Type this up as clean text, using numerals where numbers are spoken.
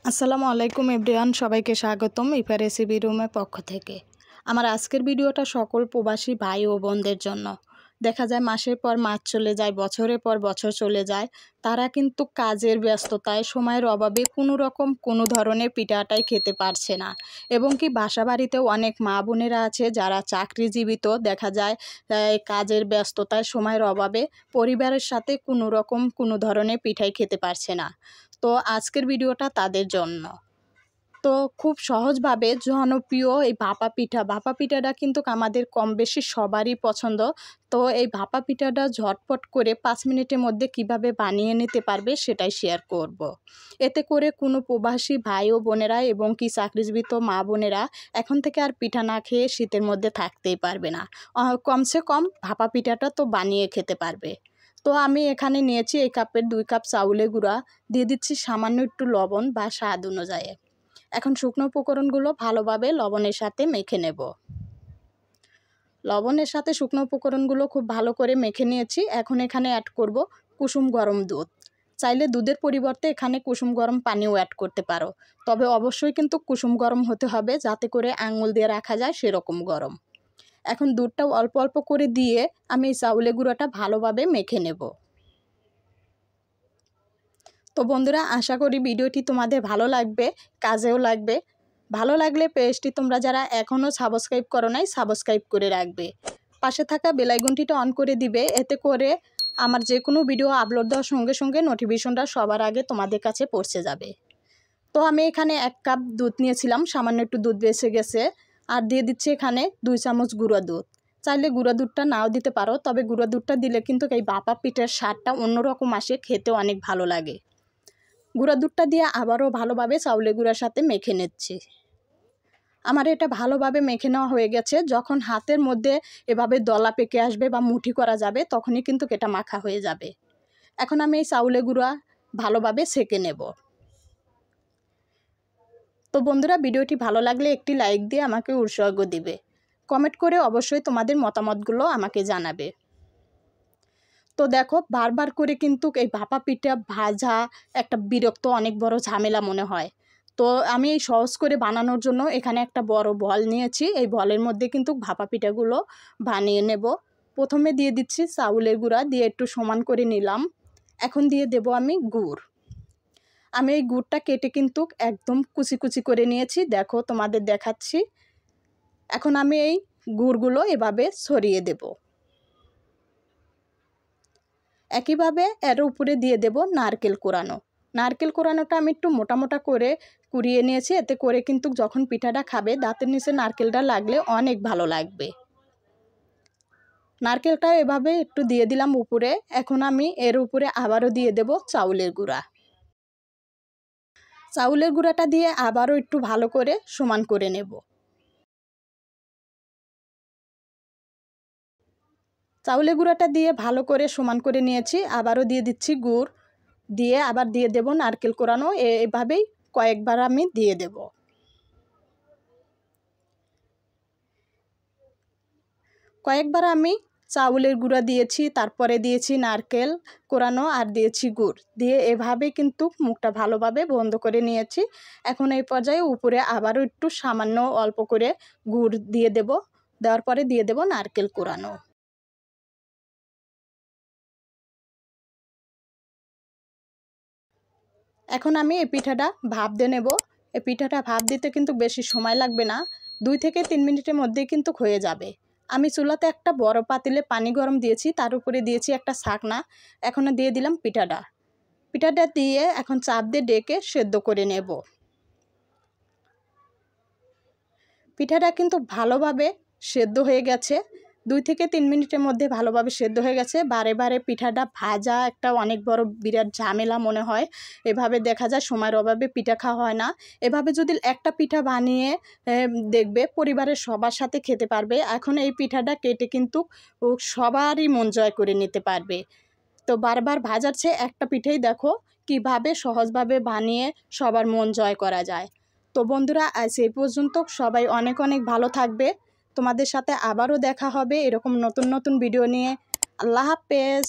আসসালামু আলাইকুম এভরিওয়ান, সবাইকে স্বাগতম ইফা রেসিপি রুমের পক্ষ থেকে। আমার আজকের ভিডিওটা সকল প্রবাসী ভাই ও বোনদের জন্য। দেখা যায় মাসের পর মাস চলে যায়, বছরের পর বছর চলে যায়, তারা কিন্তু কাজের ব্যস্ততায় সময়ের অভাবে কোনো ধরনের পিঠাটাই খেতে পারছে না। এবং কি বাসা বাড়িতেও অনেক মা বোনেরা আছে যারা চাকরিজীবিত, দেখা যায় কাজের ব্যস্ততায় সময়ের অভাবে পরিবারের সাথে কোনো ধরনের পিঠাই খেতে পারছে না। তো আজকের ভিডিওটা তাদের জন্য। তো খুব সহজভাবে জনপ্রিয় এই ভাপা পিঠাটা কিন্তু আমাদের কম বেশি সবারই পছন্দ। তো এই ভাপা পিঠাটা ঝটপট করে 5 মিনিটের মধ্যে কিভাবে বানিয়ে নিতে পারবে সেটাই শেয়ার করব। এতে করে কোনো প্রবাসী ভাই ও বোনেরা এবং কি চাকরিজীবিত মা বোনেরা এখন থেকে আর পিঠা না খেয়ে শীতের মধ্যে থাকতেই পারবে না। কমসে কম ভাপা পিঠাটা তো বানিয়ে খেতে পারবে। তো আমি এখানে নিয়েছি এই কাপের 2 কাপ চাউলের গুঁড়া, দিয়ে দিচ্ছি সামান্য একটু লবণ বা স্বাদ অনুযায়ী। এখন শুকনো উপকরণগুলো ভালোভাবে লবণের সাথে মেখে নেব। লবণের সাথে শুকনো উপকরণগুলো খুব ভালো করে মেখে নিয়েছি। এখন এখানে অ্যাড করব কুসুম গরম দুধ। চাইলে দুধের পরিবর্তে এখানে কুসুম গরম পানিও অ্যাড করতে পারো, তবে অবশ্যই কিন্তু কুসুম গরম হতে হবে, যাতে করে আঙুল দিয়ে রাখা যায় সেরকম গরম। এখন দুধটাও অল্প অল্প করে দিয়ে আমি এই চাউলের গুঁড়োটা ভালোভাবে মেখে নেব। তো বন্ধুরা, আশা করি ভিডিওটি তোমাদের ভালো লাগবে, কাজেও লাগবে। ভালো লাগলে পেজটি তোমরা যারা এখনও সাবস্ক্রাইব করো নাই, সাবস্ক্রাইব করে রাখবে। পাশে থাকা বেল আইকনটিটা অন করে দিবে, এতে করে আমার যে কোনো ভিডিও আপলোড দেওয়ার সঙ্গে সঙ্গে নোটিফিকেশনটা সবার আগে তোমাদের কাছে পৌঁছে যাবে। তো আমি এখানে 1 কাপ দুধ নিয়েছিলাম, সামান্য একটু দুধ বেঁচে গেছে। আর দিয়ে দিচ্ছি এখানে 2 চামচ গুঁড়া দুধ। চাইলে গুঁড়া দুধটা নাও দিতে পারো, তবে গুঁড়া দুধটা দিলে কিন্তু এই ভাপা পিঠার স্বাদটা অন্যরকম আসে, খেতে অনেক ভালো লাগে। গুঁড়া দুধটা দিয়ে আবারও ভালোভাবে চাউলের গুঁড়ার সাথে মেখে নিচ্ছি। আমার এটা ভালোভাবে মেখে নেওয়া হয়ে গেছে। যখন হাতের মধ্যে এভাবে দলা পেকে আসবে বা মুঠি করা যাবে, তখনই কিন্তু এটা মাখা হয়ে যাবে। এখন আমি এই চাউলের গুঁড়া ভালোভাবে সেঁকে নেব। তো বন্ধুরা, ভিডিওটি ভালো লাগলে একটি লাইক দিয়ে আমাকে উৎসাহ দিবে। কমেন্ট করে অবশ্যই তোমাদের মতামতগুলো আমাকে জানাবে। তো দেখো, বারবার করে কিন্তু এই ভাপা পিঠা ভাজা একটা বিরক্ত, অনেক বড় ঝামেলা মনে হয়। তো আমি এই সহজ করে বানানোর জন্য এখানে একটা বড় বল নিয়েছি। এই বলের মধ্যে কিন্তু ভাপা পিঠাগুলো বানিয়ে নেব। প্রথমে দিয়ে দিচ্ছি চাউলের গুঁড়া, দিয়ে একটু সমান করে নিলাম। এখন দিয়ে দেব আমি গুড়। আমি এই গুড়টা কেটে কিন্তু একদম কুচি কুচি করে নিয়েছি, দেখো তোমাদের দেখাচ্ছি। এখন আমি এই গুড়গুলো এভাবে ছড়িয়ে দেব। একইভাবে এর উপরে দিয়ে দেব নারকেল কোরানো। নারকেল কোরানোটা আমি একটু মোটা মোটা করে কুড়িয়ে নিয়েছি, এতে করে কিন্তু যখন পিঠাটা খাবে দাঁতের নিচে নারকেলটা লাগলে অনেক ভালো লাগবে। নারকেলটা এভাবে একটু দিয়ে দিলাম উপরে। এখন আমি এর উপরে আবারও দিয়ে দেব চাউলের গুঁড়া। চাউলের গুঁড়াটা দিয়ে আবারও একটু ভালো করে সমান করে নেব। চাউলের গুঁড়াটা দিয়ে ভালো করে সমান করে নিয়েছি। আবারও দিয়ে দিচ্ছি গুড়, দিয়ে আবার দিয়ে দেব নারকেল কোরানো। এভাবেই কয়েকবার আমি দিয়ে দেব। কয়েকবার আমি চাউলের গুঁড়া দিয়েছি, তারপরে দিয়েছি নারকেল কোরানো আর দিয়েছি গুড়, দিয়ে এভাবে কিন্তু মুখটা ভালোভাবে বন্ধ করে নিয়েছি। এখন এই পর্যায়ে উপরে আবারও একটু সামান্য অল্প করে গুড় দিয়ে দেব। দেওয়ার পরে দিয়ে দেব নারকেল কোরানো। এখন আমি এই পিঠাটা ভাপ দিয়ে নেব। এই পিঠাটা ভাপ দিতে কিন্তু বেশি সময় লাগবে না, 2 থেকে 3 মিনিটের মধ্যেই কিন্তু হয়ে যাবে। আমি চুলাতে একটা বড় পাতিলে পানি গরম দিয়েছি, তার উপরে দিয়েছি একটা ছাকনা। এখন দিয়ে দিলাম পিঠাটা দিয়ে এখন চাপ দিয়ে ডেকে সেদ্ধ করে নেব। পিঠাটা কিন্তু ভালোভাবে সেদ্ধ হয়ে গেছে, 2 থেকে 3 মিনিটের মধ্যে ভালোভাবে সেদ্ধ হয়ে গেছে। বারে বারে পিঠাটা ভাজা একটা অনেক বড় বিরাট ঝামেলা মনে হয়। এভাবে দেখা যায় সময়ের অভাবে পিঠা খাওয়া হয় না। এভাবে যদি একটা পিঠা বানিয়ে দেখবে, পরিবারের সবার সাথে খেতে পারবে। এখন এই পিঠাটা কেটে কিন্তু সবারই মন জয় করে নিতে পারবে। তো বারবার ভাজার চেয়ে একটা পিঠেই দেখো কিভাবে সহজভাবে বানিয়ে সবার মন জয় করা যায়। তো বন্ধুরা, আজ এই পর্যন্ত। সবাই অনেক অনেক ভালো থাকবে। তোমাদের সাথে আবারও দেখা হবে এরকম নতুন নতুন ভিডিও নিয়ে। আল্লাহ হাফেজ।